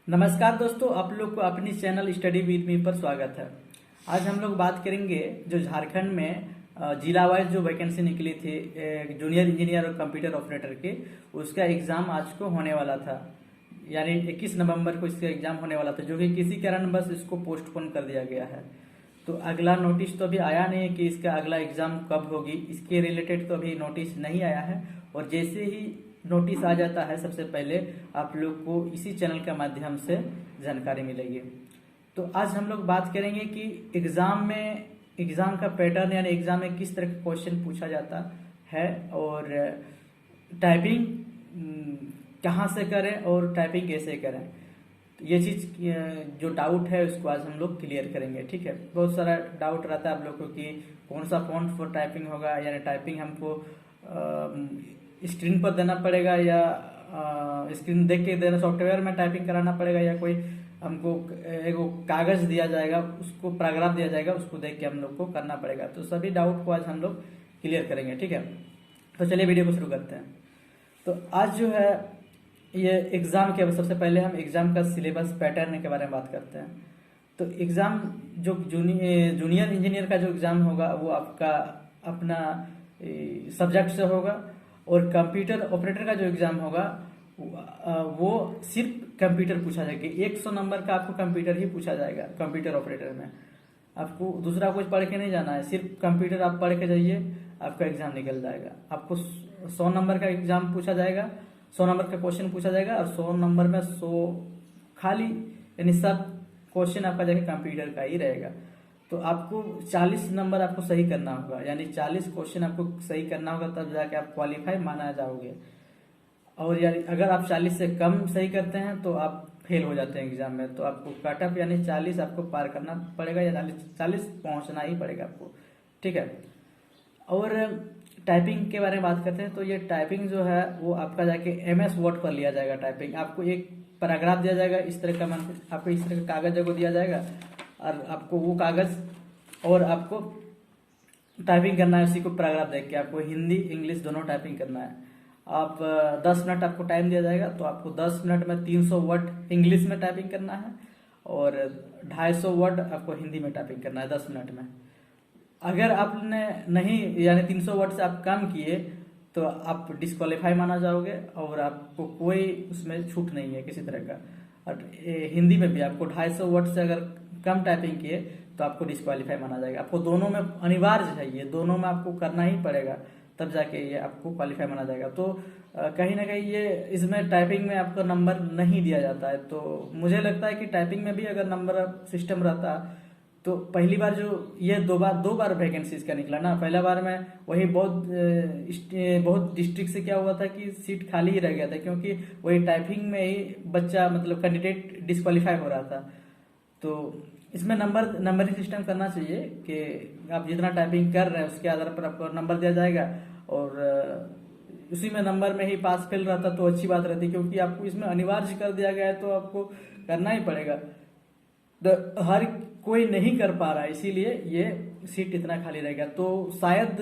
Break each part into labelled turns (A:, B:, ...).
A: नमस्कार दोस्तों, आप लोग को अपनी चैनल स्टडी विद मी पर स्वागत है। आज हम लोग बात करेंगे जो झारखंड में जिला वाइज जो वैकेंसी निकली थी जूनियर इंजीनियर और कंप्यूटर ऑपरेटर के, उसका एग्ज़ाम आज को होने वाला था। यानी 21 नवंबर को इसका एग्ज़ाम होने वाला था, जो कि किसी कारण बस इसको पोस्टपोन कर दिया गया है। तो अगला नोटिस तो अभी आया नहीं है कि इसका अगला एग्ज़ाम कब होगी, इसके रिलेटेड तो अभी नोटिस नहीं आया है। और जैसे ही नोटिस आ जाता है, सबसे पहले आप लोग को इसी चैनल के माध्यम से जानकारी मिलेगी। तो आज हम लोग बात करेंगे कि एग्ज़ाम का पैटर्न यानी एग्ज़ाम में किस तरह का क्वेश्चन पूछा जाता है, और टाइपिंग कहाँ से करें और टाइपिंग कैसे करें। तो ये चीज़ जो डाउट है उसको आज हम लोग क्लियर करेंगे। ठीक है, बहुत सारा डाउट रहता है आप लोगों को कि कौन सा फॉन्ट फॉर टाइपिंग होगा, यानी टाइपिंग हमको स्क्रीन पर देना पड़ेगा या स्क्रीन देख के देना, सॉफ्टवेयर में टाइपिंग कराना पड़ेगा, या कोई हमको एक कागज़ दिया जाएगा, उसको पैराग्राफ दिया जाएगा, उसको देख के हम लोग को करना पड़ेगा। तो सभी डाउट को आज हम लोग क्लियर करेंगे। ठीक है, तो चलिए वीडियो को शुरू करते हैं। तो आज जो है ये एग्ज़ाम के सबसे पहले हम एग्ज़ाम का सिलेबस पैटर्न के बारे में बात करते हैं। तो एग्ज़ाम जो जूनियर इंजीनियर का जो एग्ज़ाम होगा वो आपका अपना सब्जेक्ट से होगा, और कंप्यूटर ऑपरेटर का जो एग्ज़ाम होगा वो सिर्फ कंप्यूटर पूछा जाएगा। 100 नंबर का आपको कंप्यूटर ही पूछा जाएगा। कंप्यूटर ऑपरेटर में आपको दूसरा कुछ पढ़ के नहीं जाना है, सिर्फ कंप्यूटर आप पढ़ के जाइए, आपका एग्ज़ाम निकल जाएगा। आपको 100 नंबर का एग्ज़ाम पूछा जाएगा, 100 नंबर का क्वेश्चन पूछा जाएगा, और 100 नंबर में 100 खाली, यानी सब क्वेश्चन आपका जाके कंप्यूटर का ही रहेगा। तो आपको 40 नंबर आपको सही करना होगा, यानी 40 क्वेश्चन आपको सही करना होगा, तब जाके आप क्वालिफाई माना जाओगे। और यानी अगर आप 40 से कम सही करते हैं तो आप फेल हो जाते हैं एग्जाम में। तो आपको कट ऑफ यानी 40 आपको पार करना पड़ेगा, या 40 पहुंचना ही पड़ेगा आपको। ठीक है, और टाइपिंग के बारे में बात करते हैं। तो ये टाइपिंग जो है वो आपका जाके MS वर्ड पर लिया जाएगा। टाइपिंग आपको एक पैराग्राफ दिया जाएगा, इस तरह का आपको इस तरह का कागज को दिया जाएगा, और आपको वो कागज और आपको टाइपिंग करना है। उसी को पैराग्राफ देख के आपको हिंदी इंग्लिश दोनों टाइपिंग करना है। आप 10 मिनट आपको टाइम दिया जाएगा, तो आपको 10 मिनट में 300 वर्ड इंग्लिश में टाइपिंग करना है, और 250 वर्ड आपको हिंदी में टाइपिंग करना है 10 मिनट में। अगर आपने नहीं, यानी 300 वर्ड से आप कम किए तो आप डिस्क्वालीफाई माना जाओगे, और आपको कोई उसमें छूट नहीं है किसी तरह का। और हिंदी में भी आपको 250 वर्ड से अगर कम टाइपिंग किए तो आपको डिस्क्वालीफाई माना जाएगा। आपको दोनों में अनिवार्य है, ये दोनों में आपको करना ही पड़ेगा, तब जाके ये आपको क्वालिफाई माना जाएगा। तो कहीं ना कहीं ये इसमें टाइपिंग में आपका नंबर नहीं दिया जाता है। तो मुझे लगता है कि टाइपिंग में भी अगर नंबर सिस्टम रहता, तो पहली बार जो ये दो बार वैकेंसी इसका निकला ना। पहला बार में वही बहुत डिस्ट्रिक्ट से क्या हुआ था कि सीट खाली ही रह गया था, क्योंकि वही टाइपिंग में ही बच्चा मतलब कैंडिडेट डिस्क्वालीफाई हो रहा था। तो इसमें नंबरिंग सिस्टम करना चाहिए कि आप जितना टाइपिंग कर रहे हैं उसके आधार पर आपको नंबर दिया जाएगा, और उसी में नंबर में ही पास फेल रहता तो अच्छी बात रहती, क्योंकि आपको इसमें अनिवार्य कर दिया गया है तो आपको करना ही पड़ेगा। तो हर कोई नहीं कर पा रहा है, इसीलिए ये सीट इतना खाली रहेगा। तो शायद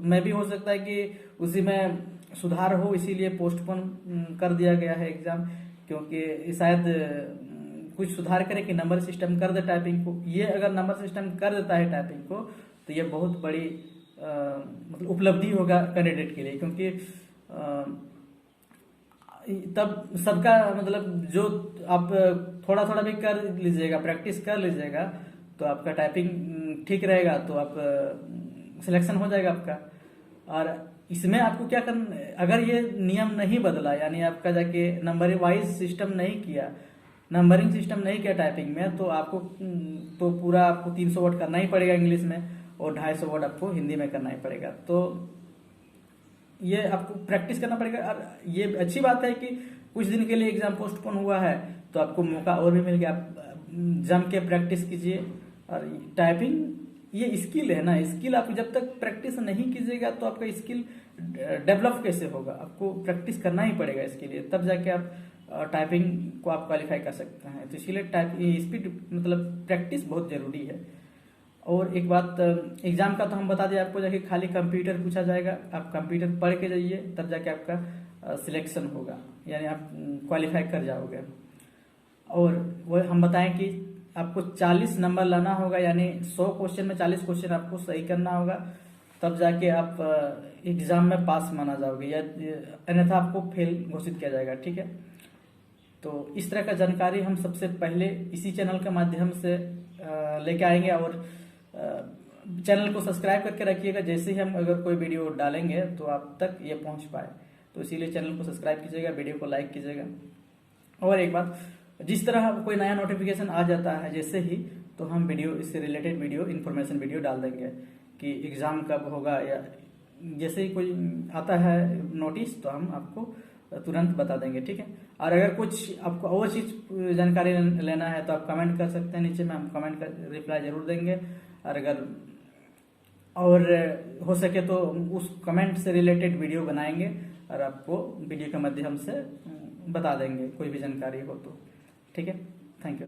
A: मैं भी हो सकता है कि उसी में सुधार हो, इसीलिए पोस्टपोन कर दिया गया है एग्जाम, क्योंकि शायद कुछ सुधार करे कि नंबर सिस्टम कर दे टाइपिंग को। ये अगर नंबर सिस्टम कर देता है टाइपिंग को, तो ये बहुत बड़ी मतलब उपलब्धि होगा कैंडिडेट के लिए, क्योंकि तब सबका मतलब जो आप थोड़ा थोड़ा भी कर लीजिएगा, प्रैक्टिस कर लीजिएगा, तो आपका टाइपिंग ठीक रहेगा, तो आप सिलेक्शन हो जाएगा आपका। और इसमें आपको क्या करना, अगर ये नियम नहीं बदला, यानी आपका जाके नंबर वाइज सिस्टम नहीं किया, नंबरिंग सिस्टम नहीं किया टाइपिंग में, तो आपको तो पूरा आपको 300 वर्ड करना ही पड़ेगा इंग्लिश में, और 250 वर्ड आपको हिंदी में करना ही पड़ेगा। तो ये आपको प्रैक्टिस करना पड़ेगा। और ये अच्छी बात है कि कुछ दिन के लिए एग्जाम पोस्टपोन हुआ है, तो आपको मौका और भी मिल गया। आप जम के प्रैक्टिस कीजिए। और टाइपिंग ये स्किल है ना, स्किल आप जब तक प्रैक्टिस नहीं कीजिएगा तो आपका स्किल डेवलप कैसे होगा। आपको प्रैक्टिस करना ही पड़ेगा इसके लिए, तब जाके आप टाइपिंग को आप क्वालिफाई कर सकते हैं। तो इसीलिए स्पीड मतलब प्रैक्टिस बहुत जरूरी है। और एक बात, एग्जाम का तो हम बता दें आपको, जाके खाली कंप्यूटर पूछा जाएगा, आप कंप्यूटर पढ़ के जाइए, तब जाके आपका सिलेक्शन होगा, यानी आप क्वालिफाई कर जाओगे। और वो हम बताएं कि आपको 40 नंबर लाना होगा, यानी 100 क्वेश्चन में 40 क्वेश्चन आपको सही करना होगा, तब जाके आप एग्जाम में पास माना जाओगे, या अन्यथा आपको फेल घोषित किया जाएगा। ठीक है, तो इस तरह का जानकारी हम सबसे पहले इसी चैनल के माध्यम से लेके आएंगे। और चैनल को सब्सक्राइब करके रखिएगा, जैसे ही हम अगर कोई वीडियो डालेंगे तो आप तक ये पहुंच पाए। तो इसीलिए चैनल को सब्सक्राइब कीजिएगा, वीडियो को लाइक कीजिएगा। और एक बात, जिस तरह कोई नया नोटिफिकेशन आ जाता है जैसे ही, तो हम वीडियो, इससे रिलेटेड वीडियो, इन्फॉर्मेशन वीडियो डाल देंगे कि एग्जाम कब होगा, या जैसे ही कोई आता है नोटिस तो हम आपको तुरंत बता देंगे। ठीक है, और अगर कुछ आपको और चीज जानकारी लेना है तो आप कमेंट कर सकते हैं नीचे में, हम कमेंट कर रिप्लाई जरूर देंगे। और अगर और हो सके तो उस कमेंट से रिलेटेड वीडियो बनाएंगे और आपको वीडियो के माध्यम से बता देंगे कोई भी जानकारी हो तो। ठीक है।